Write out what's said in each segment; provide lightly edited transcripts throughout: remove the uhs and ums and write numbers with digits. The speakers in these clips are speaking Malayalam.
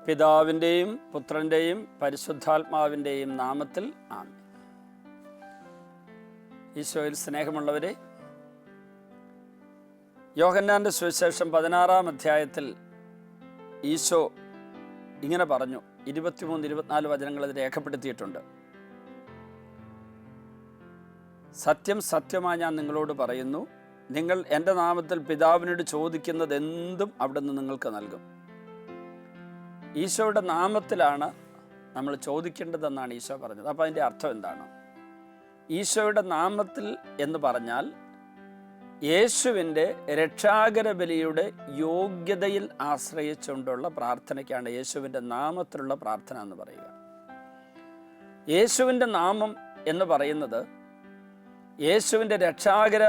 പിതാവിൻ്റെയും പുത്രൻ്റെയും പരിശുദ്ധാത്മാവിൻ്റെയും നാമത്തിൽ ആമേൻ. ഈശോയിൽ സ്നേഹമുള്ളവരെ, യോഹന്നാൻ്റെ സുവിശേഷം 16-ാം അധ്യായത്തിൽ ഈശോ ഇങ്ങനെ പറഞ്ഞു. 23-24 വചനങ്ങൾ അത് രേഖപ്പെടുത്തിയിട്ടുണ്ട്. സത്യം സത്യമായി ഞാൻ നിങ്ങളോട് പറയുന്നു, നിങ്ങൾ എൻ്റെ നാമത്തിൽ പിതാവിനോട് ചോദിക്കുന്നത് എന്തും അവിടുന്ന് നിങ്ങൾക്ക് നൽകും. ഈശോയുടെ നാമത്തിലാണ് നമ്മൾ ചോദിക്കേണ്ടതെന്നാണ് ഈശോ പറഞ്ഞത്. അപ്പോൾ അതിൻ്റെ അർത്ഥം എന്താണ്? ഈശോയുടെ നാമത്തിൽ എന്ന് പറഞ്ഞാൽ യേശുവിൻ്റെ രക്ഷാകര ബലിയുടെ യോഗ്യതയിൽ ആശ്രയിച്ചുകൊണ്ടുള്ള പ്രാർത്ഥനയ്ക്കാണ് യേശുവിൻ്റെ നാമത്തിലുള്ള പ്രാർത്ഥന എന്ന് പറയുക. യേശുവിൻ്റെ നാമം എന്ന് പറയുന്നത് യേശുവിൻ്റെ രക്ഷാകര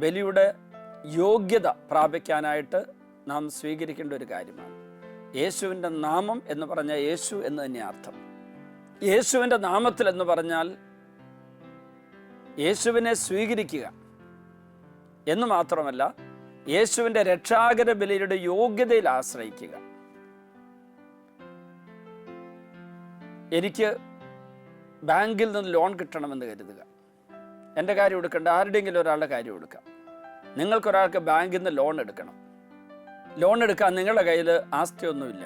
ബലിയുടെ യോഗ്യത പ്രാപിക്കാനായിട്ട് നാം സ്വീകരിക്കേണ്ട ഒരു കാര്യമാണ്. യേശുവിൻ്റെ നാമം എന്ന് പറഞ്ഞാൽ യേശു എന്ന് തന്നെ അർത്ഥം. യേശുവിൻ്റെ നാമത്തിൽ എന്ന് പറഞ്ഞാൽ യേശുവിനെ സ്വീകരിക്കുക എന്ന് മാത്രമല്ല, യേശുവിൻ്റെ രക്ഷാകര ബലിയുടെ യോഗ്യതയിൽ ആശ്രയിക്കുക. എനിക്ക് ബാങ്കിൽ നിന്ന് ലോൺ കിട്ടണമെന്ന് കരുതുക. എൻ്റെ കാര്യം എടുക്കേണ്ട, ആരുടെയെങ്കിലും ഒരാളുടെ കാര്യം എടുക്കാം. നിങ്ങൾക്കൊരാൾക്ക് ബാങ്കിൽ നിന്ന് ലോൺ എടുക്കണം. ലോൺ എടുക്കാൻ നിങ്ങളുടെ കയ്യിൽ ആസ്തിയൊന്നുമില്ല.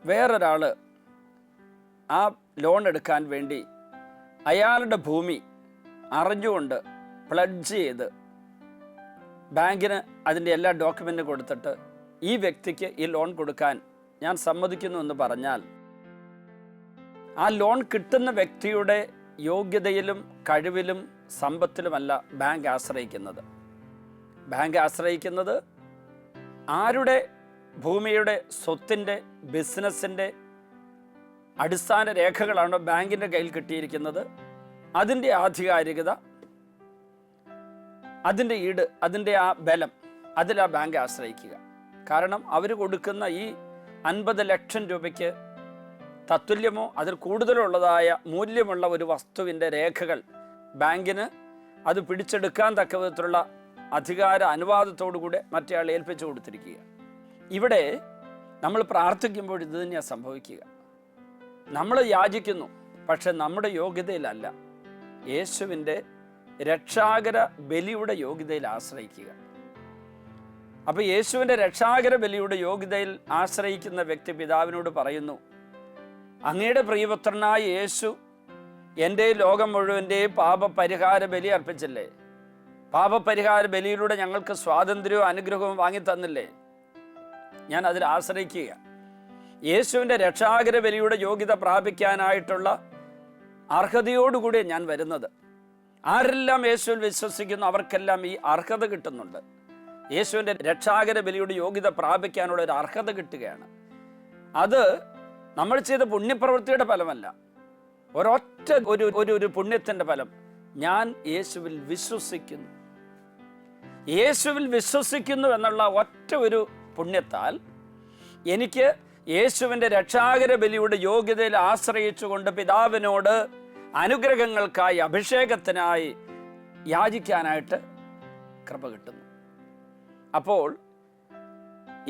വേറൊരാൾ ആ ലോൺ എടുക്കാൻ വേണ്ടി അയാളുടെ ഭൂമി അറിഞ്ഞുകൊണ്ട് പ്ലഡ്ജ് ചെയ്ത് ബാങ്കിന് അതിൻ്റെ എല്ലാ ഡോക്യുമെൻറ്റും കൊടുത്തിട്ട് ഈ വ്യക്തിക്ക് ഈ ലോൺ കൊടുക്കാൻ ഞാൻ സമ്മതിക്കുന്നു എന്ന് പറഞ്ഞാൽ, ആ ലോൺ കിട്ടുന്ന വ്യക്തിയുടെ യോഗ്യതയിലും കഴിവിലും സമ്പത്തിലുമല്ല ബാങ്ക് ആശ്രയിക്കുന്നത്. ബാങ്ക് ആശ്രയിക്കുന്നത് ആരുടെ ഭൂമിയുടെ, സ്വത്തിൻ്റെ, ബിസിനസ്സിൻ്റെ അടിസ്ഥാന രേഖകളാണോ ബാങ്കിൻ്റെ കയ്യിൽ കിട്ടിയിരിക്കുന്നത്, അതിൻ്റെ ആധികാരികത, അതിൻ്റെ ഈട്, അതിൻ്റെ ആ ബലം, അതിലാ ബാങ്ക് ആശ്രയിക്കുക. കാരണം അവർ കൊടുക്കുന്ന ഈ 50 ലക്ഷം രൂപയ്ക്ക് തത്തുല്യമോ അതിൽ കൂടുതലുള്ളതായ മൂല്യമുള്ള ഒരു വസ്തുവിൻ്റെ രേഖകൾ ബാങ്കിന് അത് പിടിച്ചെടുക്കാൻ തക്ക വിധത്തിലുള്ള അധികാര അനുവാദത്തോടുകൂടെ മറ്റേയാൾ ഏൽപ്പിച്ചു കൊടുത്തിരിക്കുക. ഇവിടെ നമ്മൾ പ്രാർത്ഥിക്കുമ്പോൾ ഇത് തന്നെയാണ് സംഭവിക്കുക. നമ്മൾ യാചിക്കുന്നു, പക്ഷെ നമ്മുടെ യോഗ്യതയിലല്ല, യേശുവിൻ്റെ രക്ഷാകര ബലിയുടെ യോഗ്യതയിൽ ആശ്രയിക്കുക. അപ്പോൾ യേശുവിൻ്റെ രക്ഷാകര ബലിയുടെ യോഗ്യതയിൽ ആശ്രയിക്കുന്ന വ്യക്തി പിതാവിനോട് പറയുന്നു, അങ്ങയുടെ പ്രിയപുത്രനായ യേശു എൻ്റെ ലോകം മുഴുവൻ്റെയും പാപപരിഹാര ബലി അർപ്പിച്ചില്ലേ? പാപപരിഹാര ബലിയിലൂടെ ഞങ്ങൾക്ക് സ്വാതന്ത്ര്യവും അനുഗ്രഹവും വാങ്ങി തന്നില്ലേ? ഞാൻ അതിൽ ആശ്രയിക്കുക. യേശുവിൻ്റെ രക്ഷാകര ബലിയുടെ യോഗ്യത പ്രാപിക്കാനായിട്ടുള്ള അർഹതയോടുകൂടി ഞാൻ വരുന്നത്. ആരെല്ലാം യേശുവിൽ വിശ്വസിക്കുന്നു അവർക്കെല്ലാം ഈ അർഹത കിട്ടുന്നുണ്ട്. യേശുവിൻ്റെ രക്ഷാകര ബലിയുടെ യോഗ്യത പ്രാപിക്കാനുള്ള ഒരു അർഹത കിട്ടുകയാണ്. അത് നമ്മൾ ചെയ്ത പുണ്യപ്രവൃത്തിയുടെ ഫലമല്ല, ഒരൊറ്റ ഒരു പുണ്യത്തിൻ്റെ ഫലം. ഞാൻ യേശുവിൽ വിശ്വസിക്കുന്നു. യേശുവിൽ വിശ്വസിക്കുന്നു എന്നുള്ള ഒറ്റ ഒരു പുണ്യത്താൽ എനിക്ക് യേശുവിൻ്റെ രക്ഷാകര ബലിയുടെ യോഗ്യതയിൽ ആശ്രയിച്ചുകൊണ്ട് പിതാവിനോട് അനുഗ്രഹങ്ങൾക്കായി, അഭിഷേകത്തിനായി യാചിക്കാനായിട്ട് കൃപ കിട്ടുന്നു. അപ്പോൾ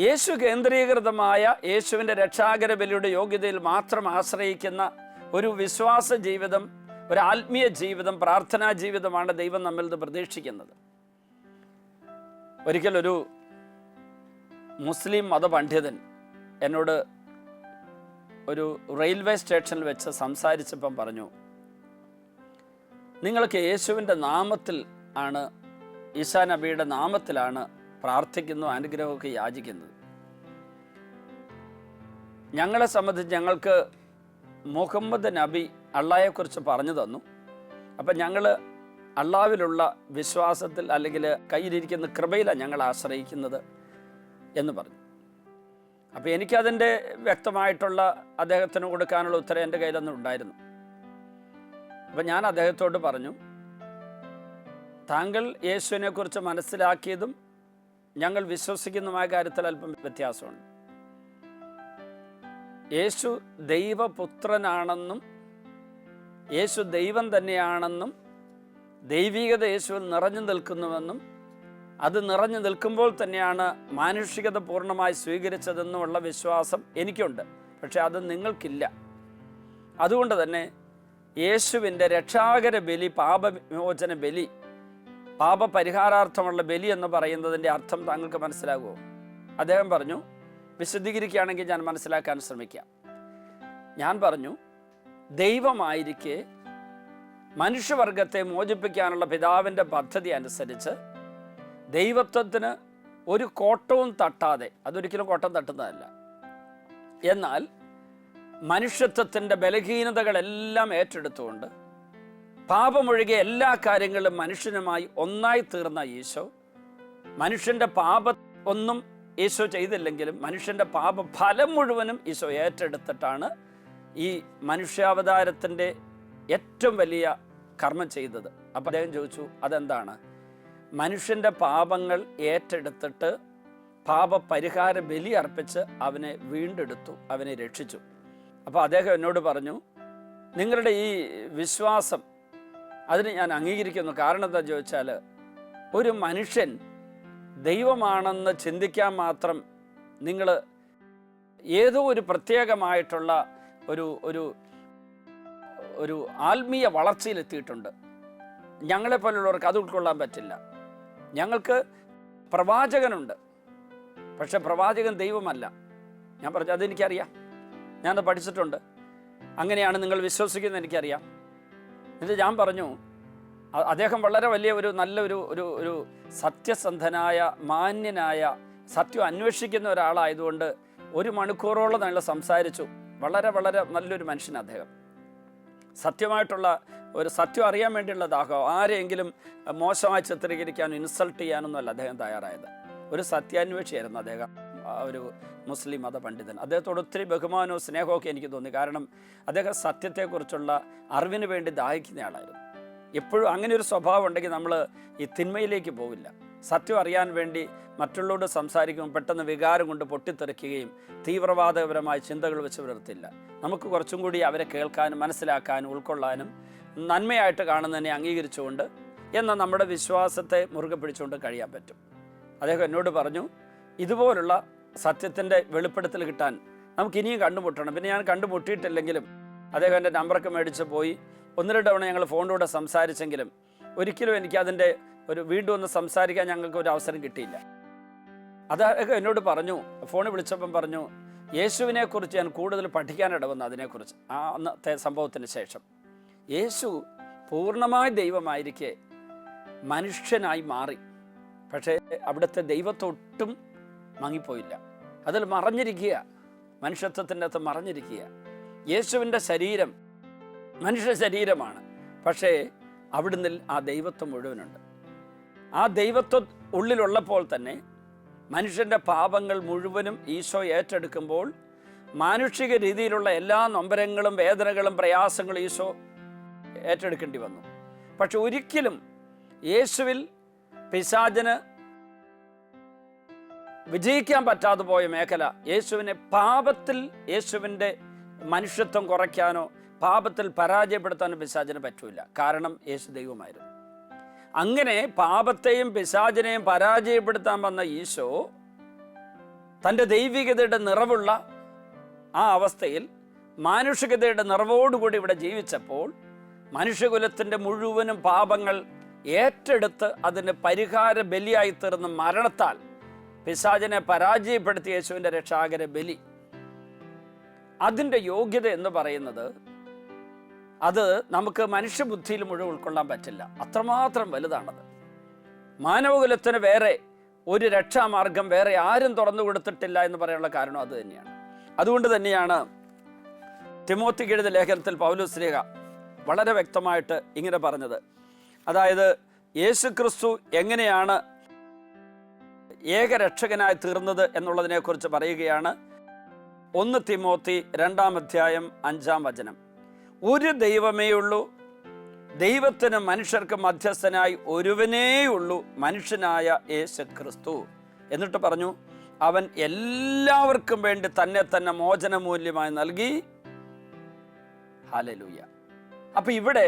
യേശു കേന്ദ്രീകൃതമായ യേശുവിൻ്റെ രക്ഷാകര ബലിയുടെ യോഗ്യതയിൽ മാത്രം ആശ്രയിക്കുന്ന ഒരു വിശ്വാസ ജീവിതം, ഒരു ആത്മീയ ജീവിതം, പ്രാർത്ഥനാ ജീവിതമാണ് ദൈവം നമ്മിൽ നിന്ന് പ്രതീക്ഷിക്കുന്നത്. ഒരിക്കലൊരു മുസ്ലിം മതപണ്ഡിതൻ എന്നോട് ഒരു റെയിൽവേ സ്റ്റേഷനിൽ വെച്ച് സംസാരിച്ചപ്പം പറഞ്ഞു, നിങ്ങൾക്ക് യേശുവിൻ്റെ നാമത്തിൽ ആണ്, ഈസാ നബിയുടെ നാമത്തിലാണ് പ്രാർത്ഥിക്കുന്നു, അനുഗ്രഹമൊക്കെ യാചിക്കുന്നത്. ഞങ്ങളെ സംബന്ധിച്ച് ഞങ്ങൾക്ക് മുഹമ്മദ് നബി അള്ളാഹയെക്കുറിച്ച് പറഞ്ഞു തന്നു. അപ്പം ഞങ്ങൾ അള്ളാഹ്വിലുള്ള വിശ്വാസത്തിൽ അല്ലെങ്കിൽ കയ്യിലിരിക്കുന്ന കൃപയിലാണ് ഞങ്ങൾ ആശ്രയിക്കുന്നത് എന്ന് പറഞ്ഞു. അപ്പോൾ എനിക്കതിൻ്റെ വ്യക്തമായിട്ടുള്ള അദ്ദേഹത്തിന് കൊടുക്കാനുള്ള ഉത്തരം എൻ്റെ കയ്യിലൊന്നും ഉണ്ടായിരുന്നു. അപ്പം ഞാൻ അദ്ദേഹത്തോട് പറഞ്ഞു, താങ്കൾ യേശുവിനെക്കുറിച്ച് മനസ്സിലാക്കിയതും ഞങ്ങൾ വിശ്വസിക്കുന്നതുമായ കാര്യത്തിൽ അല്പം വ്യത്യാസമുണ്ട്. യേശു ദൈവപുത്രനാണെന്നും യേശു ദൈവം തന്നെയാണെന്നും ദൈവികത യേശുവിൽ നിറഞ്ഞു നിൽക്കുന്നുവെന്നും അത് നിറഞ്ഞു നിൽക്കുമ്പോൾ തന്നെയാണ് മാനുഷികത പൂർണ്ണമായി സ്വീകരിച്ചതെന്നുമുള്ള വിശ്വാസം എനിക്കുണ്ട്. പക്ഷെ അത് നിങ്ങൾക്കില്ല. അതുകൊണ്ട് തന്നെ യേശുവിൻ്റെ രക്ഷാകര ബലി, പാപവിമോചന ബലി, പാപപരിഹാരാർത്ഥമുള്ള ബലി എന്ന് പറയുന്നതിൻ്റെ അർത്ഥം താങ്കൾക്ക് മനസ്സിലാകുമോ? അദ്ദേഹം പറഞ്ഞു, വിശദീകരിക്കുകയാണെങ്കിൽ ഞാൻ മനസ്സിലാക്കാൻ ശ്രമിക്കാം. ഞാൻ പറഞ്ഞു, ദൈവമായിരിക്കെ മനുഷ്യവർഗത്തെ മോചിപ്പിക്കാനുള്ള പിതാവിൻ്റെ പദ്ധതി അനുസരിച്ച് ദൈവത്വത്തിന് ഒരു കോട്ടവും തട്ടാതെ, അതൊരിക്കലും കോട്ടം തട്ടുന്നതല്ല, എന്നാൽ മനുഷ്യത്വത്തിൻ്റെ ബലഹീനതകളെല്ലാം ഏറ്റെടുത്തുകൊണ്ട് പാപമൊഴികെ എല്ലാ കാര്യങ്ങളും മനുഷ്യനുമായി ഒന്നായി തീർന്ന ഈശോ, മനുഷ്യൻ്റെ പാപം ഒന്നും ഈശോ ചെയ്തില്ലെങ്കിലും മനുഷ്യൻ്റെ പാപഫലം മുഴുവനും ഈശോ ഏറ്റെടുത്തിട്ടാണ് ഈ മനുഷ്യാവതാരത്തിൻ്റെ ഏറ്റവും വലിയ കർമ്മം ചെയ്തത്. അപ്പോൾ അദ്ദേഹം ചോദിച്ചു, അതെന്താണ്? മനുഷ്യൻ്റെ പാപങ്ങൾ ഏറ്റെടുത്തിട്ട് പാപപരിഹാര ബലി അർപ്പിച്ച് അവനെ വീണ്ടെടുത്തു, അവനെ രക്ഷിച്ചു. അപ്പോൾ അദ്ദേഹം എന്നോട് പറഞ്ഞു, നിങ്ങളുടെ ഈ വിശ്വാസം അതിന് ഞാൻ അംഗീകരിക്കുന്നു. കാരണം എന്താ ചോദിച്ചാൽ, ഒരു മനുഷ്യൻ ദൈവമാണെന്ന് ചിന്തിക്കാൻ മാത്രം നിങ്ങൾ ഏതോ ഒരു പ്രത്യേകമായിട്ടുള്ള ഒരു ഒരു ഒരു ആത്മീയ വളർച്ചയിലെത്തിയിട്ടുണ്ട്. ഞങ്ങളെപ്പോലുള്ളവർക്ക് അത് ഉൾക്കൊള്ളാൻ പറ്റില്ല. ഞങ്ങൾക്ക് പ്രവാചകനുണ്ട്, പക്ഷെ പ്രവാചകൻ ദൈവമല്ല. ഞാൻ പറഞ്ഞു, അതെനിക്കറിയാം, ഞാനത് പഠിച്ചിട്ടുണ്ട്. അങ്ങനെയാണ് നിങ്ങൾ വിശ്വസിക്കുന്നത് എനിക്കറിയാം. എന്നിട്ട് ഞാൻ പറഞ്ഞു, അദ്ദേഹം വളരെ വലിയ ഒരു ഒരു സത്യസന്ധനായ, മാന്യനായ, സത്യം അന്വേഷിക്കുന്ന ഒരാളായതുകൊണ്ട് 1 മണിക്കൂറോളം ഞങ്ങൾ സംസാരിച്ചു. വളരെ വളരെ നല്ലൊരു മനുഷ്യൻ അദ്ദേഹം. സത്യമായിട്ടുള്ള ഒരു സത്യം അറിയാൻ വേണ്ടിയുള്ള ദാഹം, ആരെങ്കിലും മോശമായി ചിത്രീകരിക്കാനും ഇൻസൾട്ട് ചെയ്യാനൊന്നുമല്ല അദ്ദേഹം തയ്യാറായത്. ഒരു സത്യാന്വേഷിയായിരുന്നു അദ്ദേഹം, ഒരു മുസ്ലിം മത പണ്ഡിതൻ. അദ്ദേഹത്തോട് ഒത്തിരി ബഹുമാനവും സ്നേഹമൊക്കെ എനിക്ക് തോന്നി. കാരണം അദ്ദേഹം സത്യത്തെക്കുറിച്ചുള്ള അറിവിന് വേണ്ടി ദാഹിക്കുന്ന ആളായിരുന്നു. എപ്പോഴും അങ്ങനെ ഒരു സ്വഭാവം ഉണ്ടെങ്കിൽ നമ്മൾ ഈ തിന്മയിലേക്ക് പോവില്ല. സത്യം അറിയാൻ വേണ്ടി മറ്റുള്ളവരോട് സംസാരിക്കുമ്പോൾ പെട്ടെന്ന് വികാരം കൊണ്ട് പൊട്ടിത്തെറിക്കുകയും തീവ്രവാദപരമായ ചിന്തകൾ വെച്ച് പുലർത്തില്ല. നമുക്ക് കുറച്ചും കൂടി അവരെ കേൾക്കാനും മനസ്സിലാക്കാനും ഉൾക്കൊള്ളാനും നന്മയായിട്ട് കാണുന്നതിനെ അംഗീകരിച്ചുകൊണ്ട് എന്നാൽ നമ്മുടെ വിശ്വാസത്തെ മുറുകെ പിടിച്ചുകൊണ്ട് കഴിയാൻ പറ്റും. അദ്ദേഹം എന്നോട് പറഞ്ഞു, ഇതുപോലുള്ള സത്യത്തിൻ്റെ വെളിപ്പെടുത്തൽ കിട്ടാൻ നമുക്ക് ഇനിയും കണ്ടുമുട്ടണം. പിന്നെ ഞാൻ കണ്ടുമുട്ടിയിട്ടില്ലെങ്കിലും അദ്ദേഹം എൻ്റെ നമ്പറൊക്കെ മേടിച്ച് പോയി 1-2 തവണ ഞങ്ങൾ ഫോണിലൂടെ സംസാരിച്ചെങ്കിലും ഒരിക്കലും എനിക്കതിൻ്റെ വീണ്ടും ഒന്ന് സംസാരിക്കാൻ ഞങ്ങൾക്ക് ഒരു അവസരം കിട്ടിയില്ല. അദ്ദേഹം എന്നോട് പറഞ്ഞു, ഫോണിൽ വിളിച്ചപ്പം പറഞ്ഞു, യേശുവിനെക്കുറിച്ച് ഞാൻ കൂടുതൽ പഠിക്കാനിടവന്നു. അതിനെക്കുറിച്ച് ആ അന്നത്തെ സംഭവത്തിന് ശേഷം യേശു പൂർണ്ണമായി ദൈവമായിരിക്കെ മനുഷ്യനായി മാറി. പക്ഷേ അവിടുത്തെ ദൈവത്തൊട്ടും മങ്ങിപ്പോയില്ല. അതിൽ മറഞ്ഞിരിക്കുക, മനുഷ്യത്വത്തിൻ്റെ അകത്ത് മറഞ്ഞിരിക്കുക. യേശുവിൻ്റെ ശരീരം മനുഷ്യ ശരീരമാണ്, പക്ഷേ അവിടുന്ന് ആ ദൈവത്വം മുഴുവനുണ്ട്. ആ ദൈവത്വം ഉള്ളിലുള്ളപ്പോൾ തന്നെ മനുഷ്യൻ്റെ പാപങ്ങൾ മുഴുവനും ഈശോ ഏറ്റെടുക്കുമ്പോൾ മാനുഷിക രീതിയിലുള്ള എല്ലാ നൊമ്പരങ്ങളും വേദനകളും പ്രയാസങ്ങളും ഈശോ ഏറ്റെടുക്കേണ്ടി വന്നു. പക്ഷെ ഒരിക്കലും യേശുവിൽ പിശാചിന് വിജയിക്കാൻ പറ്റാതെ പോയ മേഖല, യേശുവിനെ പാപത്തിൽ യേശുവിൻ്റെ മനുഷ്യത്വം കുറയ്ക്കാനോ പാപത്തിൽ പരാജയപ്പെടുത്താനോ പിശാചിന് പറ്റൂല. കാരണം യേശു ദൈവമായിരുന്നു. അങ്ങനെ പാപത്തെയും പിശാചിനെയും പരാജയപ്പെടുത്താൻ വന്ന ഈശോ തൻ്റെ ദൈവികതയുടെ നിറവുള്ള ആ അവസ്ഥയിൽ മാനുഷികതയുടെ നിറവോടുകൂടി ഇവിടെ ജീവിച്ചപ്പോൾ മനുഷ്യകുലത്തിൻ്റെ മുഴുവനും പാപങ്ങൾ ഏറ്റെടുത്ത് അതിന് പരിഹാര ബലിയായി തീർന്ന മരണത്താൽ പിശാചിനെ പരാജയപ്പെടുത്തിയ യേശുവിൻ്റെ രക്ഷാകര ബലി, അതിൻ്റെ യോഗ്യത എന്ന് പറയുന്നത് അത് നമുക്ക് മനുഷ്യബുദ്ധിയിൽ മുഴുവൻ ഉൾക്കൊള്ളാൻ പറ്റില്ല. അത്രമാത്രം വലുതാണത്. മാനവകുലത്തിന് വേറെ ഒരു രക്ഷാമാർഗം വേറെ ആരും തുറന്നു കൊടുത്തിട്ടില്ല എന്ന് പറയാനുള്ള കാരണം അത് തന്നെയാണ്. അതുകൊണ്ട് തന്നെയാണ് തിമോത്തിക്ക് എഴുതിയ ലേഖനത്തിൽ പൗലോസ് ശ്ലീഹ വളരെ വ്യക്തമായിട്ട് ഇങ്ങനെ പറഞ്ഞത്. അതായത് യേശുക്രിസ്തു എങ്ങനെയാണ് ഏകരക്ഷകനായി തീർന്നത് എന്നുള്ളതിനെക്കുറിച്ച് പറയുകയാണ്. 1 തിമോത്തി 2-ാം അധ്യായം 5-ാം വചനം. ഒരു ദൈവമേയുള്ളൂ, ദൈവത്തിന് മനുഷ്യർക്ക് മധ്യസ്ഥനായി ഒരുവനേയുള്ളൂ, മനുഷ്യനായ യേശുക്രിസ്തു. എന്നിട്ട് പറഞ്ഞു, അവൻ എല്ലാവർക്കും വേണ്ടി തന്നെ മോചനമൂല്യമായി നൽകി. ഹല്ലേലൂയ. അപ്പൊ ഇവിടെ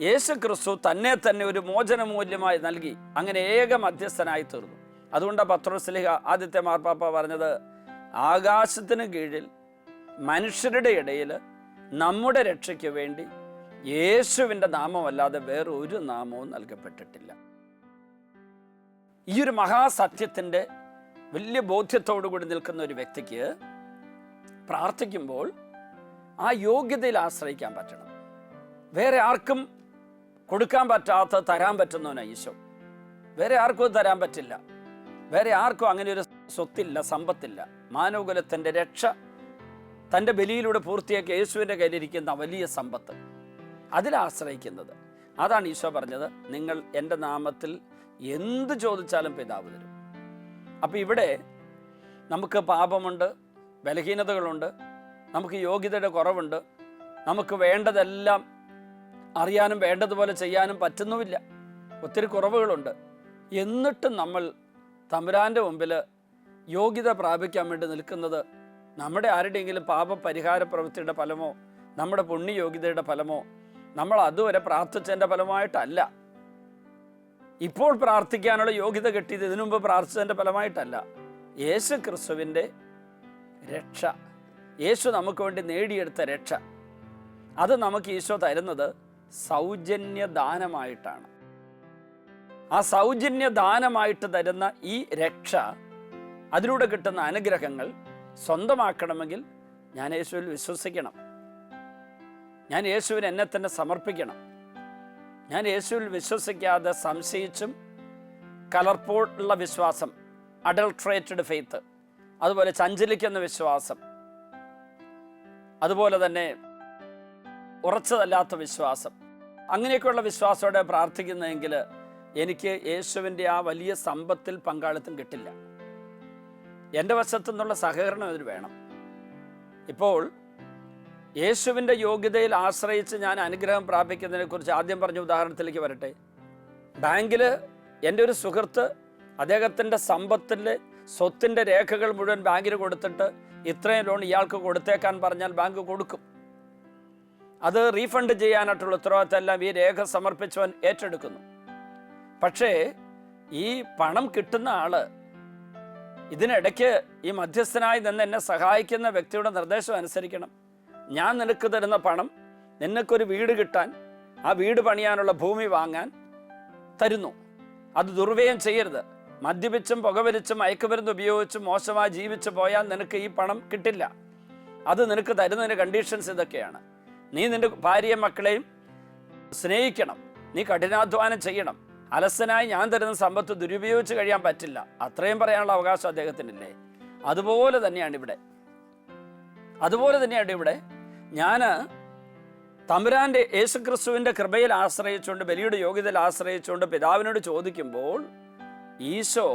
യേശുക്രിസ്തു തന്നെ ഒരു മോചനമൂല്യമായി നൽകി, അങ്ങനെ ഏക മധ്യസ്ഥനായി തീർന്നു. അതുകൊണ്ടാണ് പത്രോസ് ശ്ലീഹ ആദ്യത്തെ മാർപ്പാപ്പ പറഞ്ഞത്, ആകാശത്തിന് കീഴിൽ മനുഷ്യരുടെ ഇടയിൽ നമ്മുടെ രക്ഷയ്ക്ക് വേണ്ടി യേശുവിൻ്റെ നാമമല്ലാതെ വേറെ ഒരു നാമവും നൽകപ്പെട്ടിട്ടില്ല. ഈ ഒരു മഹാസത്യത്തിൻ്റെ വലിയ ബോധ്യത്തോടു കൂടി നിൽക്കുന്ന ഒരു വ്യക്തിക്ക് പ്രാർത്ഥിക്കുമ്പോൾ ആ യോഗ്യതയിൽ ആശ്രയിക്കാൻ പറ്റണം. വേറെ ആർക്കും കൊടുക്കാൻ പറ്റാത്ത തരാൻ പറ്റുന്നവനാണ് ഈശോ. വേറെ ആർക്കും തരാൻ പറ്റില്ല. വേറെ ആർക്കും അങ്ങനെ ഒരു സ്വത്തില്ല, സമ്പത്തില്ല. മാനവകുലത്തിൻ്റെ രക്ഷ തൻ്റെ ബലിയിലൂടെ പൂർത്തിയാക്കിയ യേശുവിൻ്റെ കയ്യിലിരിക്കുന്ന വലിയ സമ്പത്ത്, അതിലാശ്രയിക്കുന്നത്. അതാണ് ഈശോ പറഞ്ഞത്, നിങ്ങൾ എൻ്റെ നാമത്തിൽ എന്ത് ചോദിച്ചാലും പിതാവ് തരും. അപ്പം ഇവിടെ നമുക്ക് പാപമുണ്ട്, ബലഹീനതകളുണ്ട്, നമുക്ക് യോഗ്യതയുടെ കുറവുണ്ട്, നമുക്ക് വേണ്ടതെല്ലാം അറിയാനും വേണ്ടതുപോലെ ചെയ്യാനും പറ്റുന്നുമില്ല, ഒത്തിരി കുറവുകളുണ്ട്. എന്നിട്ടും നമ്മൾ തമ്പുരാൻ്റെ മുമ്പിൽ യോഗ്യത പ്രാപിക്കാൻ വേണ്ടി നിൽക്കുന്നത് നമ്മുടെ ആരുടെയെങ്കിലും പാപപരിഹാര പ്രവൃത്തിയുടെ ഫലമോ നമ്മുടെ പുണ്യയോഗ്യതയുടെ ഫലമോ നമ്മൾ അതുവരെ പ്രാർത്ഥിച്ചതിൻ്റെ ഫലമായിട്ടല്ല. ഇപ്പോൾ പ്രാർത്ഥിക്കാനുള്ള യോഗ്യത കിട്ടിയത് ഇതിനു മുമ്പ് പ്രാർത്ഥിച്ചതിൻ്റെ ഫലമായിട്ടല്ല. യേശു ക്രിസ്തുവിൻ്റെ രക്ഷ, യേശു നമുക്ക് വേണ്ടി നേടിയെടുത്ത രക്ഷ, അത് നമുക്ക് ഈശോ തരുന്നത് സൗജന്യദാനമായിട്ടാണ്. ആ സൗജന്യദാനമായിട്ട് തരുന്ന ഈ രക്ഷ, അതിലൂടെ കിട്ടുന്ന അനുഗ്രഹങ്ങൾ സ്വന്തമാക്കണമെങ്കിൽ ഞാൻ യേശുവിൽ വിശ്വസിക്കണം. ഞാൻ യേശുവിന് എന്നെ തന്നെ സമർപ്പിക്കണം. ഞാൻ യേശുവിൽ വിശ്വസിക്കാതെ സംശയിച്ചും കലർപ്പോഴുള്ള വിശ്വാസം, അഡൾട്രേറ്റഡ് ഫെയ്ത്ത്, അതുപോലെ ചഞ്ചലിക്കുന്ന വിശ്വാസം, അതുപോലെ തന്നെ ഉറച്ചതല്ലാത്ത വിശ്വാസം, അങ്ങനെയൊക്കെയുള്ള വിശ്വാസത്തോടെ പ്രാർത്ഥിക്കുന്നതെങ്കിൽ എനിക്ക് യേശുവിൻ്റെ ആ വലിയ സമ്പത്തിൽ പങ്കാളിത്തം കിട്ടില്ല. എൻ്റെ വശത്തു നിന്നുള്ള സഹകരണം ഇതിന് വേണം. ഇപ്പോൾ യേശുവിൻ്റെ യോഗ്യതയിൽ ആശ്രയിച്ച് ഞാൻ അനുഗ്രഹം പ്രാപിക്കുന്നതിനെക്കുറിച്ച് ആദ്യം പറഞ്ഞ ഉദാഹരണത്തിലേക്ക് വരട്ടെ. ബാങ്കിൽ എൻ്റെ ഒരു സുഹൃത്ത് അദ്ദേഹത്തിൻ്റെ സമ്പത്തിൻ്റെ സ്വത്തിൻ്റെ രേഖകൾ മുഴുവൻ ബാങ്കിന് കൊടുത്തിട്ട് ഇത്രയും ലോൺ ഇയാൾക്ക് കൊടുത്തേക്കാൻ പറഞ്ഞാൽ ബാങ്ക് കൊടുക്കും. അത് റീഫണ്ട് ചെയ്യാനായിട്ടുള്ള ഉത്തരവാദിത്തം എല്ലാം ഈ രേഖ സമർപ്പിച്ചവൻ ഏറ്റെടുക്കുന്നു. പക്ഷേ ഈ പണം കിട്ടുന്ന ആള് ഇതിനിടയ്ക്ക് ഈ മധ്യസ്ഥനായി നിന്ന് എന്നെ സഹായിക്കുന്ന വ്യക്തിയുടെ നിർദ്ദേശം അനുസരിക്കണം. ഞാൻ നിനക്ക് തരുന്ന പണം നിനക്കൊരു വീട് കിട്ടാൻ, ആ വീട് പണിയാനുള്ള ഭൂമി വാങ്ങാൻ തരുന്നു. അത് ദുർവ്യയം ചെയ്യരുത്. മദ്യപിച്ചും പുകവലിച്ചും മയക്കുമരുന്ന് ഉപയോഗിച്ചും മോശമായി ജീവിച്ചു പോയാൽ നിനക്ക് ഈ പണം കിട്ടില്ല. അത് നിനക്ക് തരുന്നതിന് കണ്ടീഷൻസ് ഇതൊക്കെയാണ്. നീ നിൻ്റെ ഭാര്യയും മക്കളെയും സ്നേഹിക്കണം, നീ കഠിനാധ്വാനം ചെയ്യണം. അലസനായി ഞാൻ തരുന്ന സമ്പത്ത് ദുരുപയോഗിച്ച് കഴിയാൻ പറ്റില്ല. അത്രയും പറയാനുള്ള അവകാശം അദ്ദേഹത്തിനില്ലേ? അതുപോലെ തന്നെയാണ് ഇവിടെ ഞാൻ തമ്പുരാൻ്റെ യേശുക്രിസ്തുവിൻ്റെ കൃപയിൽ ആശ്രയിച്ചുകൊണ്ട്, ബലിയുടെ യോഗ്യതയിൽ ആശ്രയിച്ചുകൊണ്ട് പിതാവിനോട് ചോദിക്കുമ്പോൾ ഈശോ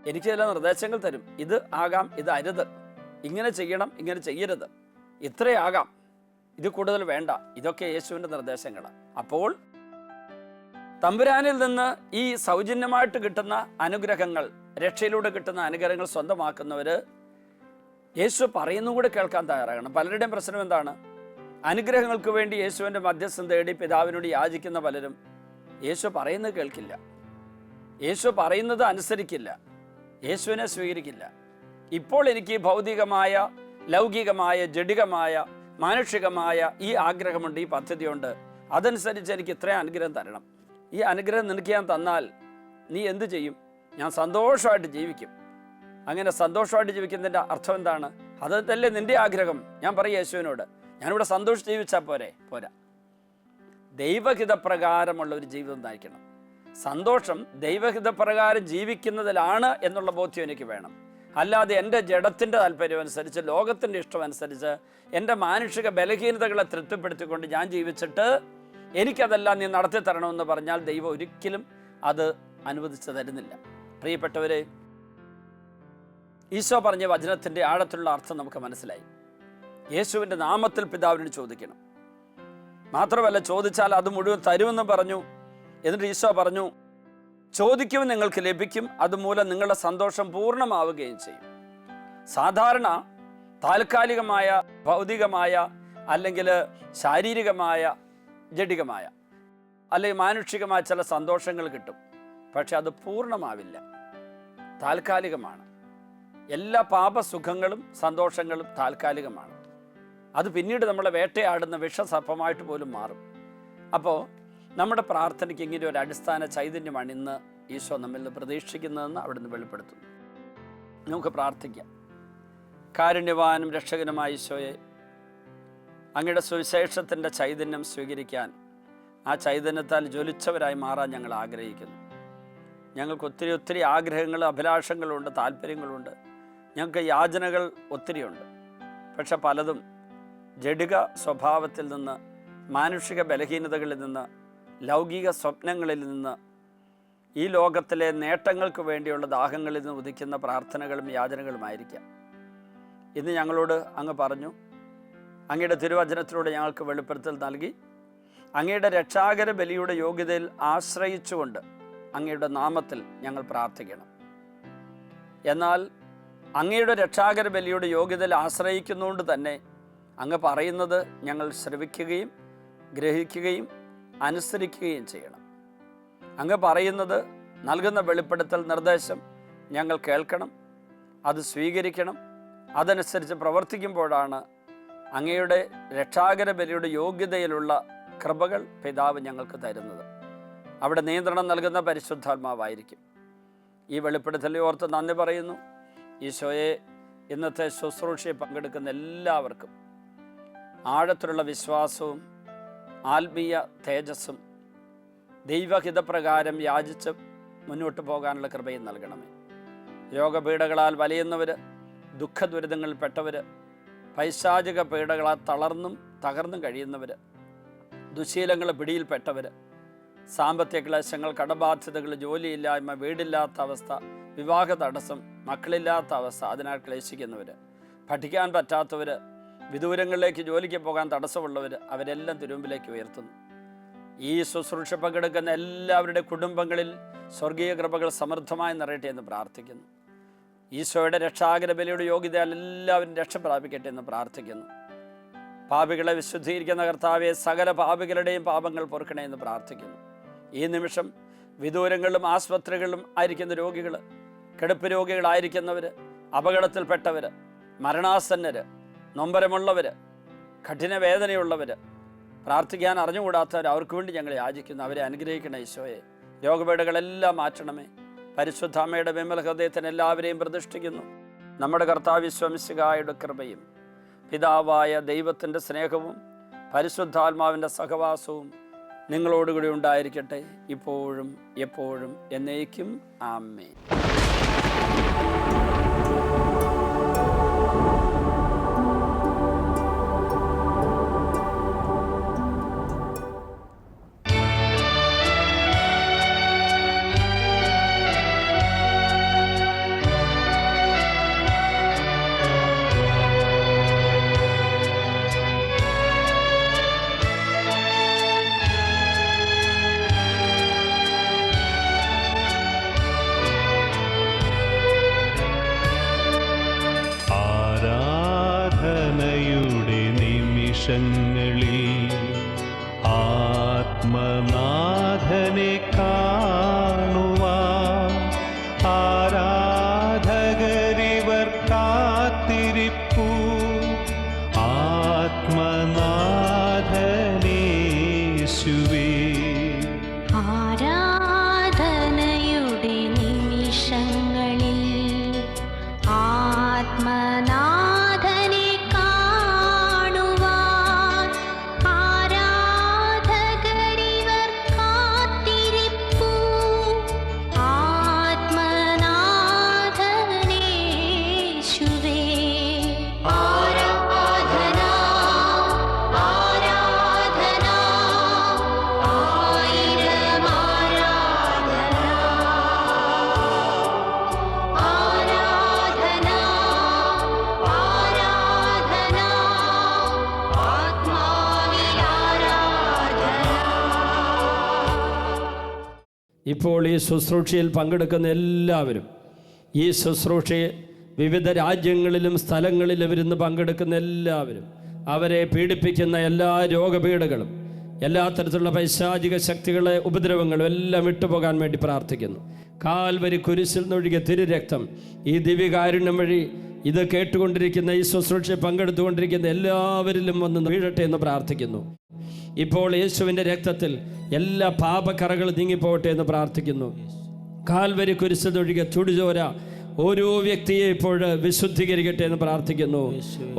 എനിക്ക് ചില നിർദ്ദേശങ്ങൾ തരും. ഇത് ആകാം, ഇത് അരുത്, ഇങ്ങനെ ചെയ്യണം, ഇങ്ങനെ ചെയ്യരുത്, ഇത്രയാകാം, ഇത് കൂടുതൽ വേണ്ട. ഇതൊക്കെ യേശുവിൻ്റെ നിർദ്ദേശങ്ങളാണ്. അപ്പോൾ തമ്പുരാനിൽ നിന്ന് ഈ സൗജന്യമായിട്ട് കിട്ടുന്ന അനുഗ്രഹങ്ങൾ, രക്ഷയിലൂടെ കിട്ടുന്ന അനുഗ്രഹങ്ങൾ സ്വന്തമാക്കുന്നവർ യേശു പറയുന്നു കൂടെ കേൾക്കാൻ തയ്യാറാകണം. പലരുടെയും പ്രശ്നം എന്താണ്? അനുഗ്രഹങ്ങൾക്ക് വേണ്ടി യേശുവിൻ്റെ മധ്യസ്ഥം തേടി പിതാവിനോട് യാചിക്കുന്ന പലരും യേശു പറയുന്നത് കേൾക്കില്ല, യേശു പറയുന്നത് അനുസരിക്കില്ല, യേശുവിനെ സ്വീകരിക്കില്ല. ഇപ്പോൾ എനിക്ക് ഭൗതികമായ, ലൗകികമായ, ജഡികമായ, മാനുഷികമായ ഈ ആഗ്രഹമുണ്ട്, ഈ പദ്ധതിയുണ്ട്, അതനുസരിച്ച് എനിക്ക് ഇത്രയും അനുഗ്രഹം തരണം. ഈ അനുഗ്രഹം നിനക്ക് ഞാൻ തന്നാൽ നീ എന്ത് ചെയ്യും? ഞാൻ സന്തോഷമായിട്ട് ജീവിക്കും. അങ്ങനെ സന്തോഷമായിട്ട് ജീവിക്കുന്നതിൻ്റെ അർത്ഥം എന്താണ്? അതല്ലേ നിൻ്റെ ആഗ്രഹം? ഞാൻ പറയും യേശുവിനോട്, ഞാനിവിടെ സന്തോഷിച്ച് ജീവിച്ചാൽ പോരാ. ദൈവഹിതപ്രകാരമുള്ള ഒരു ജീവിതം നയിക്കണം. സന്തോഷം ദൈവഹിതപ്രകാരം ജീവിക്കുന്നതിലാണ് എന്നുള്ള ബോധ്യം എനിക്ക് വേണം. അല്ലാതെ എൻ്റെ ജഡത്തിൻ്റെ താല്പര്യം അനുസരിച്ച്, ലോകത്തിൻ്റെ ഇഷ്ടമനുസരിച്ച്, എൻ്റെ മാനുഷിക ബലഹീനതകളെ തൃപ്തിപ്പെടുത്തിക്കൊണ്ട് ഞാൻ ജീവിച്ചിട്ട് എനിക്കതെല്ലാം നീ നടത്തി തരണമെന്ന് പറഞ്ഞാൽ ദൈവം ഒരിക്കലും അത് അനുവദിച്ചു തരുന്നില്ല. പ്രിയപ്പെട്ടവരെ, ഈശോ പറഞ്ഞ വചനത്തിൻ്റെ ആഴത്തിലുള്ള അർത്ഥം നമുക്ക് മനസ്സിലായി. യേശുവിൻ്റെ നാമത്തിൽ പിതാവിനോട് ചോദിക്കണം. മാത്രമല്ല, ചോദിച്ചാൽ അത് മുഴുവൻ തരുമെന്ന് പറഞ്ഞു. എന്നിട്ട് ഈശോ പറഞ്ഞു, ചോദിക്കും നിങ്ങൾക്ക് ലഭിക്കും, അതുമൂലം നിങ്ങളുടെ സന്തോഷം പൂർണ്ണമാവുകയും ചെയ്യും. സാധാരണ താൽക്കാലികമായ, ഭൗതികമായ, അല്ലെങ്കിൽ ശാരീരികമായ, ജഡികമായ, അല്ലെങ്കിൽ മാനുഷികമായ ചില സന്തോഷങ്ങൾ കിട്ടും. പക്ഷെ അത് പൂർണ്ണമാവില്ല, താൽക്കാലികമാണ്. എല്ലാ പാപസുഖങ്ങളും സന്തോഷങ്ങളും താൽക്കാലികമാണ്. അത് പിന്നീട് നമ്മളെ വേട്ടയാടുന്ന വിഷസർപ്പമായിട്ട് പോലും മാറും. അപ്പോൾ നമ്മുടെ പ്രാർത്ഥനയ്ക്ക് ഇങ്ങനെ ഒരു അടിസ്ഥാന ചൈതന്യമാണ് ഇന്ന് ഈശോ നമ്മിൽ നിന്ന് പ്രതീക്ഷിക്കുന്നതെന്ന് അവിടുന്ന് വെളിപ്പെടുത്തുന്നു. നമുക്ക് പ്രാർത്ഥിക്കാം. കാരുണ്യവാനും രക്ഷകനുമായ ഈശോയെ, അങ്ങയുടെ സുവിശേഷത്തിൻ്റെ ചൈതന്യം സ്വീകരിക്കാൻ, ആ ചൈതന്യത്താൽ ജ്വലിച്ചവരായി മാറാൻ ഞങ്ങൾ ആഗ്രഹിക്കുന്നു. ഞങ്ങൾക്ക് ഒത്തിരി ഒത്തിരി ആഗ്രഹങ്ങൾ, അഭിലാഷങ്ങളുണ്ട്, താല്പര്യങ്ങളുണ്ട്, ഞങ്ങൾക്ക് യാചനകൾ ഒത്തിരിയുണ്ട്. പക്ഷെ പലതും ജഡിക സ്വഭാവത്തിൽ നിന്ന്, മാനുഷിക ബലഹീനതകളിൽ നിന്ന്, ലൗകിക സ്വപ്നങ്ങളിൽ നിന്ന്, ഈ ലോകത്തിലെ നേട്ടങ്ങൾക്ക് വേണ്ടിയുള്ള ദാഹങ്ങളിൽ നിന്ന് ഉദിക്കുന്ന പ്രാർത്ഥനകളും യാചനകളുമായിരിക്കാം. ഇന്ന് ഞങ്ങളോട് അങ്ങ് പറഞ്ഞു, അങ്ങയുടെ തിരുവചനത്തിലൂടെ ഞങ്ങൾക്ക് വെളിപ്പെടുത്തൽ നൽകി, അങ്ങയുടെ രക്ഷാകര ബലിയുടെ യോഗ്യതയിൽ ആശ്രയിച്ചുകൊണ്ട് അങ്ങയുടെ നാമത്തിൽ ഞങ്ങൾ പ്രാർത്ഥിക്കണം. എന്നാൽ അങ്ങയുടെ രക്ഷാകര ബലിയുടെ യോഗ്യതയിൽ ആശ്രയിക്കുന്നതുകൊണ്ട് തന്നെ അങ്ങ് പറയുന്നത് ഞങ്ങൾ ശ്രവിക്കുകയും ഗ്രഹിക്കുകയും അനുസരിക്കുകയും ചെയ്യണം. അങ്ങ് പറയുന്നത്, നൽകുന്ന വെളിപ്പെടുത്തൽ, നിർദ്ദേശം ഞങ്ങൾ കേൾക്കണം, അത് സ്വീകരിക്കണം. അതനുസരിച്ച് പ്രവർത്തിക്കുമ്പോഴാണ് അങ്ങയുടെ രക്ഷാകര ബലിയുടെ യോഗ്യതയിലുള്ള കൃപകൾ പിതാവ് ഞങ്ങൾക്ക് തരുന്നത്. അവിടെ നിയന്ത്രണം നൽകുന്ന പരിശുദ്ധാത്മാവായിരിക്കും. ഈ വെളിപ്പെടുത്തൽ ഓർത്ത് നന്ദി പറയുന്നു. ഈശോയെ, ഇന്നത്തെ ശുശ്രൂഷയിൽ പങ്കെടുക്കുന്ന എല്ലാവർക്കും ആഴത്തിലുള്ള വിശ്വാസവും ആത്മീയ തേജസ്സും ദൈവഹിതപ്രകാരം യാചിച്ച് മുന്നോട്ട് പോകാനുള്ള കൃപയും നൽകണമേ. രോഗപീഠകളാൽ വലയുന്നവർ, ദുഃഖദുരിതങ്ങളിൽപ്പെട്ടവർ, പൈശാചിക പീഡകളാൽ തളർന്നും തകർന്നും കഴിയുന്നവർ, ദുശീലങ്ങൾ പിടിയിൽപ്പെട്ടവർ, സാമ്പത്തിക ക്ലേശങ്ങൾ, കടബാധ്യതകൾ, ജോലിയില്ലായ്മ, വീടില്ലാത്ത അവസ്ഥ, വിവാഹ തടസ്സം, മക്കളില്ലാത്ത അവസ്ഥ, അതിനാൽ ക്ലേശിക്കുന്നവർ, പഠിക്കാൻ പറ്റാത്തവർ, വിദൂരങ്ങളിലേക്ക് ജോലിക്ക് പോകാൻ തടസ്സമുള്ളവർ, അവരെല്ലാം തിരുമുമ്പിലേക്ക് ഉയർത്തുന്നു. ഈ ശുശ്രൂഷ പങ്കെടുക്കുന്ന എല്ലാവരുടെ കുടുംബങ്ങളിൽ സ്വർഗീയ കൃപകൾ സമൃദ്ധമായി നിറയട്ടെ എന്ന് പ്രാർത്ഥിക്കുന്നു. ഈശോയുടെ രക്ഷാകര ബലിയുടെ യോഗ്യതയാൽ എല്ലാവരും രക്ഷ പ്രാപിക്കട്ടെ എന്ന് പ്രാർത്ഥിക്കുന്നു. പാപികളെ വിശുദ്ധീകരിക്കുന്ന കർത്താവെ, സകല പാപികളുടെയും പാപങ്ങൾ പൊറുക്കണേ എന്ന് പ്രാർത്ഥിക്കുന്നു. ഈ നിമിഷം വിദൂരങ്ങളിലും ആസ്പത്രികളിലും ആയിരിക്കുന്ന രോഗികൾ, കിടപ്പ് രോഗികളായിരിക്കുന്നവർ, അപകടത്തിൽപ്പെട്ടവർ, മരണാസന്നർ, നൊമ്പരമുള്ളവർ, കഠിനവേദനയുള്ളവർ, പ്രാർത്ഥിക്കാൻ അറിഞ്ഞുകൂടാത്തവർ, അവർക്ക് വേണ്ടി ഞങ്ങൾ യാചിക്കുന്നു. അവരെ അനുഗ്രഹിക്കണേ ഈശോയെ. രോഗപീഠകളെല്ലാം മാറ്റണമേ. പരിശുദ്ധാമ്മയുടെ വിമല ഹൃദയത്തിന് എല്ലാവരെയും പ്രതിഷ്ഠിക്കുന്നു. നമ്മുടെ കർത്താവ് യേശു മിശിഹായുടെ കൃപയും പിതാവായ ദൈവത്തിൻ്റെ സ്നേഹവും പരിശുദ്ധാത്മാവിൻ്റെ സഹവാസവും നിങ്ങളോടുകൂടി ഉണ്ടായിരിക്കട്ടെ, ഇപ്പോഴും എപ്പോഴും എന്നേക്കും. ആമേൻ. ആത്മനാഥനെ കാണുവാൻ ആരാധകരിവർ കാത്തിരിപ്പു. ആത്മനാഥനേശുവേ, ആരാധനയുടെ നിമിഷങ്ങളിൽ ആത്മനാഥനെ കാണുവാൻ ആരാധകരിവർ കാത്തിരിപ്പു. ആത്മനാഥനേശുവേ, ആരാധന ആരാധന ആയിരം ആരാധന ആരാധന ആരാധന ആത്മാവിൽ ആരാധന. ഇപ്പോൾ ഈ ശുശ്രൂഷയിൽ പങ്കെടുക്കുന്ന എല്ലാവരും, ഈ ശുശ്രൂഷയെ വിവിധ രാജ്യങ്ങളിലും സ്ഥലങ്ങളിലും ഇരുന്ന് പങ്കെടുക്കുന്ന എല്ലാവരും, അവരെ പീഡിപ്പിക്കുന്ന എല്ലാ രോഗപീഠകളും എല്ലാ തരത്തിലുള്ള പൈശാചിക ശക്തികളെ ഉപദ്രവങ്ങളും എല്ലാം വിട്ടുപോകാൻ വേണ്ടി പ്രാർത്ഥിക്കുന്നു. കാൽവരി കുരിശിൽ നിന്നൊഴുകിയ തിരുരക്തം ഈ ദിവ്യകാരുണ്യം വഴി ഇത് കേട്ടുകൊണ്ടിരിക്കുന്ന, ഈ ശുശ്രൂഷയിൽ പങ്കെടുത്തുകൊണ്ടിരിക്കുന്ന എല്ലാവരിലും വന്ന് വീഴട്ടെ എന്ന് പ്രാർത്ഥിക്കുന്നു. ഇപ്പോൾ യേശുവിൻ്റെ രക്തത്തിൽ എല്ലാ പാപക്കറകളും നീങ്ങിപ്പോകട്ടെ എന്ന് പ്രാർത്ഥിക്കുന്നു. കാൽവരി കുരിശിൽ നിന്നൊഴുകിയ ചുടുചോര ഓരോ വ്യക്തിയെ ഇപ്പോൾ വിശുദ്ധീകരിക്കട്ടെ എന്ന് പ്രാർത്ഥിക്കുന്നു.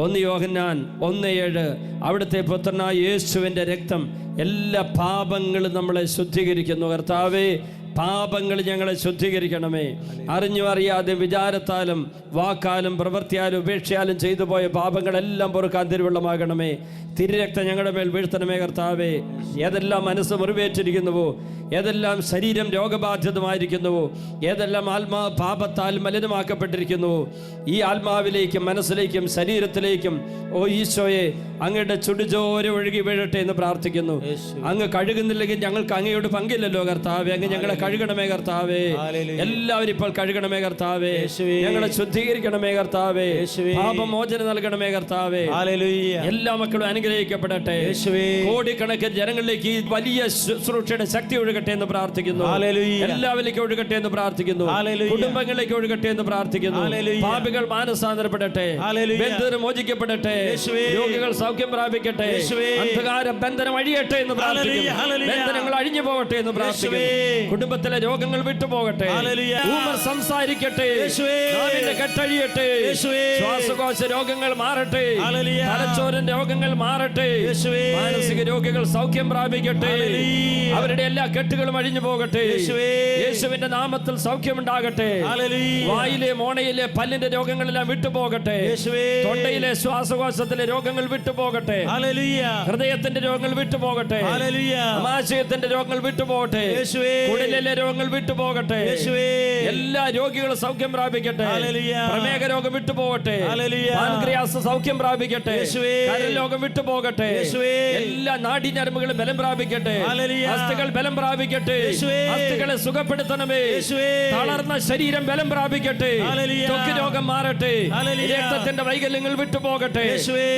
1 യോഹന്നാൻ 1:7 അവിടുത്തെ പുത്രനായ യേശുവിൻ്റെ രക്തം എല്ലാ പാപങ്ങളും നമ്മളെ ശുദ്ധീകരിക്കുന്നു. കർത്താവേ, പാപങ്ങൾ ഞങ്ങളെ ശുദ്ധീകരിക്കണമേ. അറിഞ്ഞും അറിയാതെ വിചാരത്താലും വാക്കാലും പ്രവൃത്തിയാലും ഉപേക്ഷയാലും ചെയ്തു പോയ പാപങ്ങളെല്ലാം പൊറുക്കാൻ തിരുവള്ളമാകണമേ. തിരുരക്തം ഞങ്ങളുടെ മേൽ വീഴ്ത്തണമേ കർത്താവേ. ഏതെല്ലാം മനസ്സ് മുറിവേറ്റിരിക്കുന്നുവോ, ഏതെല്ലാം ശരീരം രോഗബാധിതമായിരിക്കുന്നുവോ, ഏതെല്ലാം ആത്മാവ് പാപത്താൽ മലിനമാക്കപ്പെട്ടിരിക്കുന്നുവോ, ഈ ആത്മാവിലേക്കും മനസ്സിലേക്കും ശരീരത്തിലേക്കും ഓ ഈശോയെ അങ്ങയുടെ ചുടുചോര ഒഴുകി വീഴട്ടെ എന്ന് പ്രാർത്ഥിക്കുന്നു. അങ്ങ് കഴുകുന്നില്ലെങ്കിൽ ഞങ്ങൾക്ക് അങ്ങയോട് പങ്കില്ലല്ലോ കർത്താവേ. അങ്ങ് ഞങ്ങളെ കഴുകണമേ കർത്താവേ. എല്ലാവരും ഇപ്പോൾ കഴുകണമേ കർത്താവേ. ഞങ്ങളെ ശുദ്ധീകരിക്കണമേ കർത്താവേ. പാപമോചനം നൽകണമേ കർത്താവേ. എല്ലാ മക്കളും അനുഗ്രഹിക്കപ്പെടട്ടെ. കോടിക്കണക്കിന് ജനങ്ങളിലേക്ക് ഈ വലിയ ശുശ്രൂഷയുടെ ശക്തി ഒഴുകട്ടെ എന്ന് പ്രാർത്ഥിക്കുന്നു. എല്ലാവരിലേക്കും ഒഴുകട്ടെ എന്ന് പ്രാർത്ഥിക്കുന്നു. കുടുംബങ്ങളിലേക്ക് ഒഴുകട്ടെ എന്ന് പ്രാർത്ഥിക്കുന്നു. പാപികൾ മാനസാന്തരപ്പെടട്ടെ. ബന്ധനം മോചിക്കപ്പെടട്ടെ. രോഗികൾ സൗഖ്യം പ്രാപിക്കട്ടെ. അന്ധകാര ബന്ധനം അഴിയട്ടെ എന്ന് പ്രാർത്ഥിക്കുന്നു. ബന്ധനങ്ങൾ അഴിഞ്ഞു പോകട്ടെ എന്ന് പ്രാർത്ഥിക്കുന്നു. കുടുംബത്തിലെ രോഗങ്ങൾ വിട്ടുപോകട്ടെ. ഊമർ സംസാരിക്കട്ടെ. നാവിന്റെ കെട്ടഴിയട്ടെ. ശ്വാസകോശ രോഗങ്ങൾ മാറട്ടെ. തലച്ചോരൻ രോഗങ്ങൾ മാറട്ടെ. മാനസിക രോഗികൾ സൗഖ്യം പ്രാപിക്കട്ടെ. അവരുടെ എല്ലാ കെട്ടുകളും അഴിഞ്ഞു പോകട്ടെ. യേശുവിന്റെ നാമത്തിൽ സൗഖ്യമുണ്ടാകട്ടെ. വായിലെ മോണയിലെ പല്ലിന്റെ രോഗങ്ങളെല്ലാം വിട്ടുപോകട്ടെ. തൊണ്ടയിലെ ശ്വാസകോശത്തിലെ രോഗങ്ങൾ വിട്ടുപോകട്ടെ. ഹൃദയത്തിന്റെ രോഗങ്ങൾ വിട്ടുപോകട്ടെ. ആമാശയത്തിന്റെ രോഗങ്ങൾ വിട്ടുപോകട്ടെ. കുടലിലെ രോഗങ്ങൾ വിട്ടുപോകട്ടെ. എല്ലാ രോഗികളും സൗഖ്യം പ്രാപിക്കട്ടെ. പ്രമേഹ രോഗം വിട്ടുപോകട്ടെ. പാൻക്രിയാസ് സൗഖ്യം പ്രാപിക്കട്ടെ. കരൾ രോഗം വിട്ടുപോകട്ടെ. എല്ലാ നാഡീഞരമ്പുകളും ബലം പ്രാപിക്കട്ടെ. അസ്ഥികൾ ബലം പ്രാപിക്കട്ടെ. അസ്ഥികളെ സുഖപ്പെടുത്തണമേ. തളർന്ന ശരീരം ബലം പ്രാപിക്കട്ടെ. ത്വക്ക് രോഗം മാറട്ടെ. രക്തത്തിന്റെ വൈകല്യങ്ങൾ വിട്ടുപോകട്ടെ.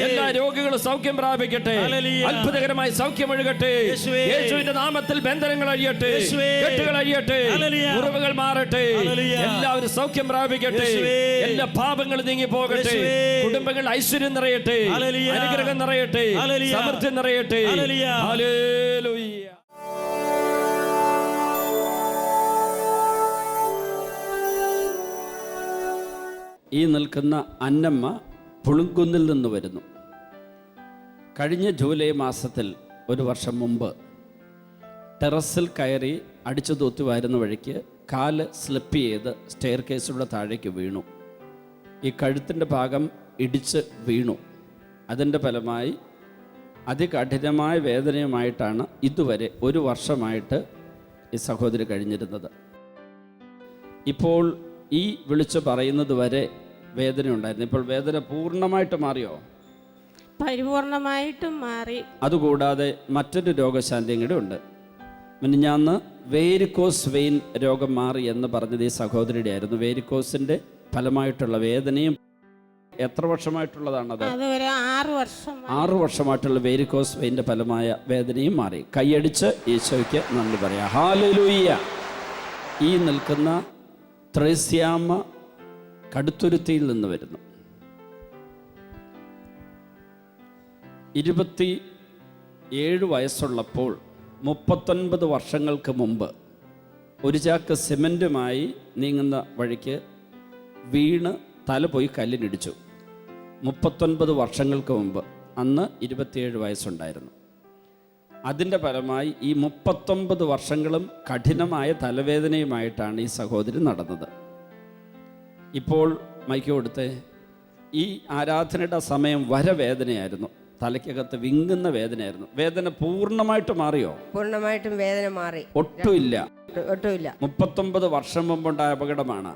എല്ലാ രോഗികളും സൗഖ്യം പ്രാപിക്കട്ടെ. അത്ഭുതകരമായി സൗഖ്യം ഒഴുകട്ടെ. യേശുവിന്റെ നാമത്തിൽ ബന്ധനങ്ങൾ അഴിയട്ടെ. കെട്ടുകൾ അഴിയട്ടെ. മുറിവുകൾ മാറട്ടെ. എല്ലാവരും സൗഖ്യം പ്രാപിക്കട്ടെ. എല്ലാ പാപങ്ങളും നീങ്ങി പോകട്ടെ. കുടുംബങ്ങൾ ഐശ്വര്യം നിറയട്ടെ. അനുഗ്രഹം നിറയട്ടെ. സമൃദ്ധി നിറയട്ടെ. ഹല്ലേലൂയ. ഈ നിൽക്കുന്ന അന്നമ്മ പുളുങ്കുന്നിൽ നിന്ന് വരുന്നു. കഴിഞ്ഞ ജൂലൈ മാസത്തിൽ 1 വർഷം മുമ്പ് ടെറസിൽ കയറി അടിച്ചു തൂത്തി വരുന്ന വഴിക്ക് കാല് സ്ലിപ്പ് ചെയ്ത് സ്റ്റെയർ കേസിലൂടെ താഴേക്ക് വീണു. ഈ കഴുത്തിൻ്റെ ഭാഗം ഇടിച്ച് വീണു. അതിൻ്റെ ഫലമായി അതികഠിനമായ വേദനയുമായിട്ടാണ് ഇതുവരെ 1 വർഷമായിട്ട് ഈ സഹോദരി കഴിഞ്ഞിരുന്നത്. ഇപ്പോൾ ഈ വിളിച്ചു പറയുന്നത് വരെ വേദന ഉണ്ടായിരുന്നു. ഇപ്പോൾ വേദന പൂർണ്ണമായിട്ട് മാറിയോ? പരിപൂർണമായിട്ടും മാറി. അതുകൂടാതെ മറ്റൊരു രോഗശാന്തിയും കൂടെ ഉണ്ട്. മിനിഞ്ഞാന്ന് വേരിക്കോസ് വെയിൻ രോഗം മാറി എന്ന് പറഞ്ഞത് ഈ സഹോദരിയുടെ ആയിരുന്നു. വേരിക്കോസിൻ്റെ ഫലമായിട്ടുള്ള വേദനയും എത്ര വർഷമായിട്ടുള്ളതാണത്? 6 വർഷമായിട്ടുള്ള വേരിക്കോസ് വെയിൻ്റെ ഫലമായ വേദനയും മാറി. കൈയടിച്ച് ഈശോയ്ക്ക് നന്ദി പറയാം. ഹല്ലേലൂയ. ഈ നിൽക്കുന്ന ത്രേസ്യാമ്മ കടുത്തുരുത്തിയിൽ നിന്ന് വരുന്നു. 27 വയസ്സുള്ളപ്പോൾ 39 വർഷങ്ങൾക്ക് മുമ്പ് ഒരു ചാക്ക് സിമൻറ്റുമായി നീങ്ങുന്ന വഴിക്ക് വീണ് തല പോയി കല്ലിനിടിച്ചു. 39 വർഷങ്ങൾക്ക് മുമ്പ്. അന്ന് 27 വയസ്സുണ്ടായിരുന്നു. അതിൻ്റെ ഫലമായി ഈ 39 വർഷങ്ങളും കഠിനമായ തലവേദനയുമായിട്ടാണ് ഈ സഹോദരി നടന്നത്. ഇപ്പോൾ മൈക്ക് കൊടുത്ത് ഈ ആരാധനയുടെ സമയം വരവേദനയായിരുന്നു. തലയ്ക്കകത്ത് വിങ്ങുന്ന വേദനയായിരുന്നു. വേദന പൂർണ്ണമായിട്ട് മാറിയോ? പൂർണ്ണമായിട്ടും വേദന മാറി. ഒട്ടുമില്ല. 39 വർഷം മുമ്പുണ്ടായ അപകടമാണ്.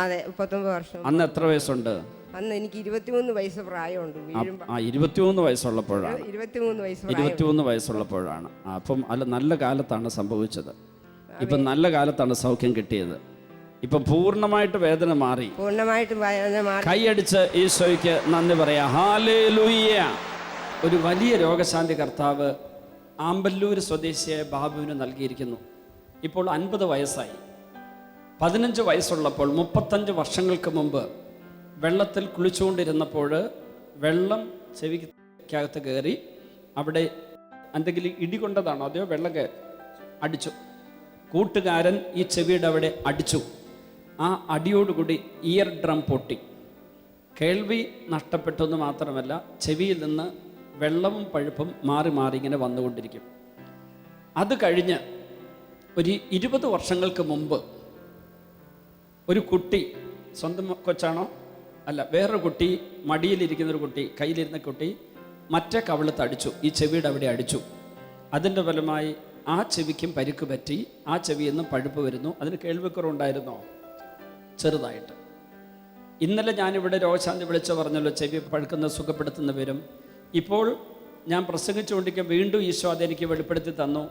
അതെ, 39 വർഷം. അന്ന് എത്ര വയസ്സുണ്ട്? അന്ന് എനിക്ക് 23 വയസ്സ് പ്രായമുണ്ട്. 23 വയസ്സുള്ളപ്പോഴാണ്. 23 വയസ്സുള്ളപ്പോഴാണ്. അപ്പം അല്ല, നല്ല കാലത്താണ് സംഭവിച്ചത്. ഇപ്പം നല്ല കാലത്താണ് സൗഖ്യം കിട്ടിയത്. ഇപ്പം പൂർണ്ണമായിട്ട് വേദന മാറി. പൂർണ്ണമായിട്ടും വേദന മാറി. കൈയടിച്ച് ഈശോയ്ക്ക് നന്ദി പറയാം. ഹല്ലേലൂയ. ഒരു വലിയ രോഗശാന്തി കർത്താവ് ആമ്പല്ലൂർ സ്വദേശിയായ ബാബുവിന് നൽകിയിരിക്കുന്നു. ഇപ്പോൾ 50 വയസ്സായി. 15 വയസ്സുള്ളപ്പോൾ 35 വർഷങ്ങൾക്ക് മുമ്പ് വെള്ളത്തിൽ കുളിച്ചുകൊണ്ടിരുന്നപ്പോൾ വെള്ളം ചെവിക്കകത്ത് കയറി. അവിടെ എന്തെങ്കിലും ഇടികൊണ്ടതാണോ അതെയോ വെള്ളം അടിച്ചു. കൂട്ടുകാരൻ ഈ ചെവിയുടെ അവിടെ അടിച്ചു. ആ അടിയോടുകൂടി ഇയർ ഡ്രം പൊട്ടി. കേൾവി നഷ്ടപ്പെട്ടെന്ന് മാത്രമല്ല, ചെവിയിൽ നിന്ന് വെള്ളവും പഴുപ്പും മാറി മാറി ഇങ്ങനെ വന്നുകൊണ്ടിരിക്കും. അത് കഴിഞ്ഞ് ഒരു 20 വർഷങ്ങൾക്ക് മുമ്പ് ഒരു കുട്ടി, സ്വന്തം കൊച്ചാണോ അല്ല, വേറൊരു കുട്ടി, മടിയിലിരിക്കുന്നൊരു കുട്ടി, കയ്യിലിരുന്ന കുട്ടി മറ്റേ കവിളത്ത് അടിച്ചു, ഈ ചെവിയുടെ അവിടെ അടിച്ചു. അതിൻ്റെ ഫലമായി ആ ചെവിക്കും പരിക്ക് പറ്റി. ആ ചെവിയിൽ നിന്ന് പഴുപ്പ് വരുന്നു. അതിന് കേൾവിക്കുറവുണ്ടായിരുന്നോ? ചെറുതായിട്ട്. ഇന്നലെ ഞാനിവിടെ രോഗശാന്തി വിളിച്ചു പറഞ്ഞല്ലോ, ചെവി പഴുക്കുന്ന സുഖപ്പെടുത്തുന്ന വരും. ഇപ്പോൾ ഞാൻ പ്രസംഗിച്ചുകൊണ്ടിരിക്കും വീണ്ടും ഈശോ അതെനിക്ക് വെളിപ്പെടുത്തി തന്നു.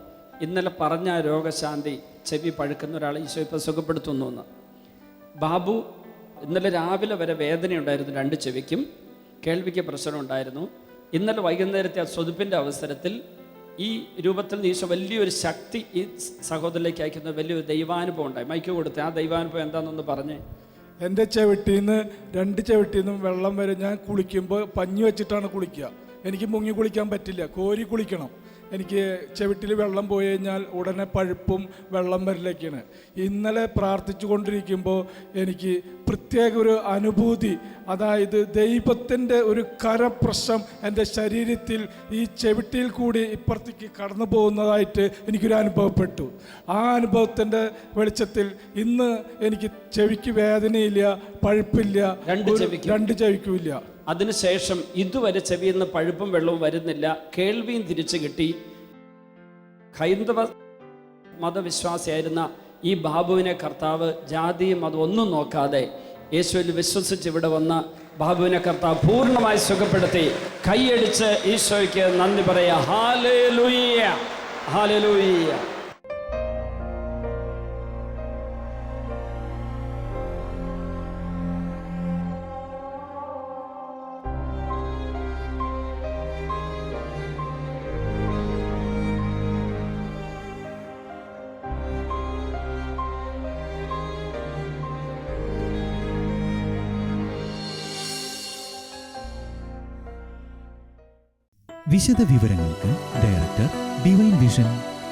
ഇന്നലെ പറഞ്ഞ രോഗശാന്തി, ചെവി പഴുക്കുന്ന ഒരാളെ ഈശോ ഇപ്പോൾ സുഖപ്പെടുത്തുന്നു എന്ന്. ബാബു ഇന്നലെ രാവിലെ വരെ വേദനയുണ്ടായിരുന്നു, 2 ചെവിക്കും കേൾവിക്ക് പ്രശ്നമുണ്ടായിരുന്നു. ഇന്നലെ വൈകുന്നേരത്തെ ആ സ്വതുപ്പിൻ്റെ അവസരത്തിൽ ഈ രൂപത്തിൽ ഈശോ വലിയൊരു ശക്തി ഈ സഹോദരനിലേക്ക് അയക്കുന്ന വലിയൊരു ദൈവാനുഭവം ഉണ്ടായി. മൈക്ക് കൊടുത്ത് ആ ദൈവാനുഭവം എന്താണെന്നൊന്ന് പറഞ്ഞേ. എൻ്റെ ചെവിട്ടിന്ന് 2 ചെവിട്ടിന്നും വെള്ളം വരെ ഞാൻ കുളിക്കുമ്പോൾ പഞ്ഞി വെച്ചിട്ടാണ് കുളിക്കുക. എനിക്ക് മുങ്ങി കുളിക്കാൻ പറ്റില്ല, കോരി കുളിക്കണം. എനിക്ക് ചെവിട്ടിൽ വെള്ളം പോയി കഴിഞ്ഞാൽ ഉടനെ പഴുപ്പും വെള്ളം വരലേക്കാണ്. ഇന്നലെ പ്രാർത്ഥിച്ചു കൊണ്ടിരിക്കുമ്പോൾ എനിക്ക് പ്രത്യേക ഒരു അനുഭൂതി, അതായത് ദൈവത്തിൻ്റെ ഒരു കരപ്രശ്നം എൻ്റെ ശരീരത്തിൽ ഈ ചെവിട്ടിയിൽ കൂടി ഇപ്പുറത്തേക്ക് കടന്നു പോകുന്നതായിട്ട് എനിക്കൊരു അനുഭവപ്പെട്ടു. ആ അനുഭവത്തിൻ്റെ വെളിച്ചത്തിൽ ഇന്ന് എനിക്ക് ചെവിക്ക് വേദനയില്ല, പഴുപ്പില്ല, 2 ചെവിക്കുമില്ല. അതിനുശേഷം ഇതുവരെ ചെവിയിൽ നിന്ന് പഴുപ്പും വെള്ളവും വരുന്നില്ല, കേൾവിയും തിരിച്ചു കിട്ടി. ഹൈന്ദവ മതവിശ്വാസിയായിരുന്ന ഈ ബാബുവിനെ കർത്താവ് ജാതിയും അതൊന്നും നോക്കാതെ യേശുവിൽ വിശ്വസിച്ച് ഇവിടെ വന്ന ബാബുവിനെ കർത്താവ് പൂർണ്ണമായി സുഖപ്പെടുത്തി. കൈയടിച്ച് ഈശോയ്ക്ക് നന്ദി പറയാ. ഹല്ലേലൂയ, ഹല്ലേലൂയ. വിശദ വിവരങ്ങൾക്ക് director, divine vision,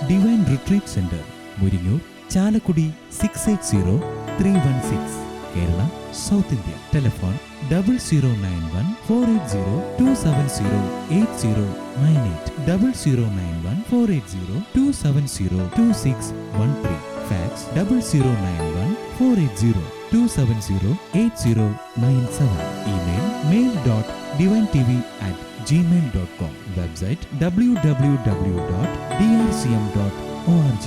divine retreat centre, Muringoor, Chalakudy 680316, Kerala, south India. Telephone 0091 480 270 8098, 0091 480 270 2613. Fax 0091 480 270 8097. Email mail.divintv@gmail.com. Website www.drcm.org.